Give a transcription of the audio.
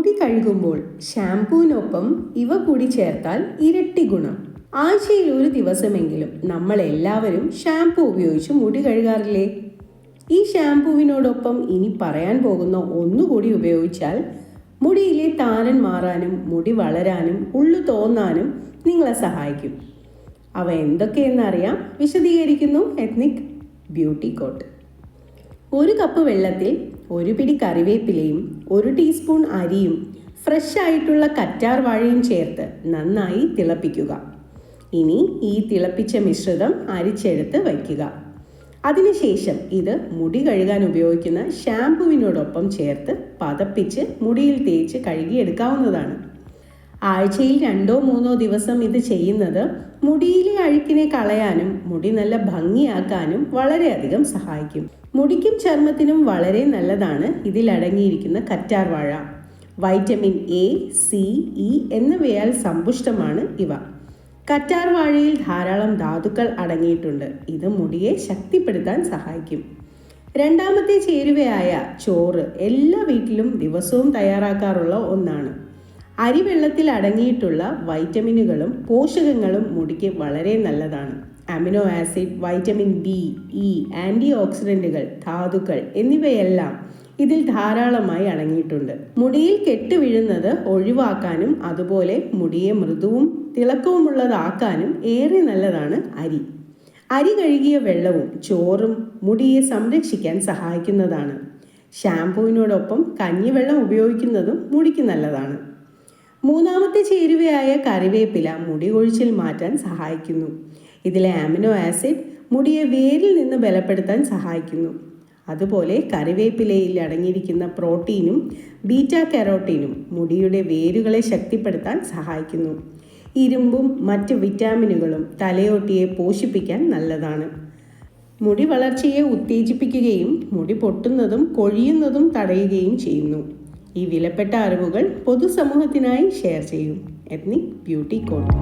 മുടി കഴുകുമ്പോൾ ഷാംപൂവിനൊപ്പം ഇവ കൂടി ചേർത്താൽ ഇരട്ടി ഗുണം. ആഴ്ചയിൽ ഒരു ദിവസമെങ്കിലും നമ്മൾ എല്ലാവരും ഷാംപൂ ഉപയോഗിച്ച് മുടി കഴുകാറില്ലേ? ഈ ഷാംപൂവിനോടൊപ്പം ഇനി പറയാൻ പോകുന്ന ഒന്നുകൂടി ഉപയോഗിച്ചാൽ മുടിയിലെ താരൻ മാറാനും മുടി വളരാനും ഉള്ളു തോന്നാനും നിങ്ങളെ സഹായിക്കും. അവ എന്തൊക്കെയെന്നറിയാം. വിശദീകരിക്കുന്നു എത്നിക് ബ്യൂട്ടി കോട്ട്. 1 കപ്പ് വെള്ളത്തിൽ 1 പിടി കറിവേപ്പിലയും 1 ടീസ്പൂൺ അരിയും ഫ്രഷ് ആയിട്ടുള്ള കറ്റാർ വാഴയും ചേർത്ത് നന്നായി തിളപ്പിക്കുക. ഇനി ഈ തിളപ്പിച്ച മിശ്രിതം അരിച്ചെടുത്ത് വയ്ക്കുക. അതിനുശേഷം ഇത് മുടി കഴുകാൻ ഉപയോഗിക്കുന്ന ഷാംപൂവിനോടൊപ്പം ചേർത്ത് പതപ്പിച്ച് മുടിയിൽ തേച്ച് കഴുകിയെടുക്കാവുന്നതാണ്. ആഴ്ചയിൽ 2-3 ദിവസം ഇത് ചെയ്യുന്നത് മുടിയിലെ അഴുക്കിനെ കളയാനും മുടി നല്ല ഭംഗിയാക്കാനും വളരെയധികം സഹായിക്കും. മുടിക്കും ചർമ്മത്തിനും വളരെ നല്ലതാണ് ഇതിൽ അടങ്ങിയിരിക്കുന്ന കറ്റാർ വാഴ. വൈറ്റമിൻ എ, സി, ഇ എന്നിവയാൽ സമ്പുഷ്ടമാണ് ഇവ. കറ്റാർ വാഴയിൽ ധാരാളം ധാതുക്കൾ അടങ്ങിയിട്ടുണ്ട്. ഇത് മുടിയെ ശക്തിപ്പെടുത്താൻ സഹായിക്കും. രണ്ടാമത്തെ ചേരുവയായ ചോറ് എല്ലാ വീട്ടിലും ദിവസവും തയ്യാറാക്കാറുള്ള ഒന്നാണ്. അരിവെള്ളത്തിൽ അടങ്ങിയിട്ടുള്ള വൈറ്റമിനുകളും പോഷകങ്ങളും മുടിക്ക് വളരെ നല്ലതാണ്. Amino acid, vitamin B, E, anti ഓക്സിഡൻറ്റുകൾ, ധാതുക്കൾ എന്നിവയെല്ലാം ഇതിൽ ധാരാളമായി അടങ്ങിയിട്ടുണ്ട്. മുടിയിൽ കെട്ടുവീഴുന്നത് ഒഴിവാക്കാനും അതുപോലെ മുടിയെ മൃദുവും തിളക്കവുമുള്ളതാക്കാനും ഏറെ നല്ലതാണ് അരി. അരി കഴുകിയ വെള്ളവും ചോറും മുടിയെ സംരക്ഷിക്കാൻ സഹായിക്കുന്നതാണ്. ഷാംപൂവിനോടൊപ്പം കഞ്ഞിവെള്ളം ഉപയോഗിക്കുന്നതും മുടിക്ക് നല്ലതാണ്. മൂന്നാമത്തെ ചേരുവയായ കറിവേപ്പില മുടി കൊഴിച്ചിൽ മാറ്റാൻ സഹായിക്കുന്നു. ഇതിലെ അമിനോ ആസിഡ് മുടിയെ വേരിൽ നിന്ന് ബലപ്പെടുത്താൻ സഹായിക്കുന്നു. അതുപോലെ കറിവേപ്പിലയിൽ അടങ്ങിയിരിക്കുന്ന പ്രോട്ടീനും ബീറ്റാ കരോട്ടീനും മുടിയുടെ വേരുകളെ ശക്തിപ്പെടുത്താൻ സഹായിക്കുന്നു. ഇരുമ്പും മറ്റ് വിറ്റാമിനുകളും തലയോട്ടിയെ പോഷിപ്പിക്കാൻ നല്ലതാണ്. മുടി വളർച്ചയെ ഉത്തേജിപ്പിക്കുകയും മുടി പൊട്ടുന്നതും കൊഴിയുന്നതും തടയുകയും ചെയ്യുന്നു. ഈ വിലപ്പെട്ട അറിവുകൾ പൊതുസമൂഹത്തിനായി ഷെയർ ചെയ്യും. Ethnic beauty coat.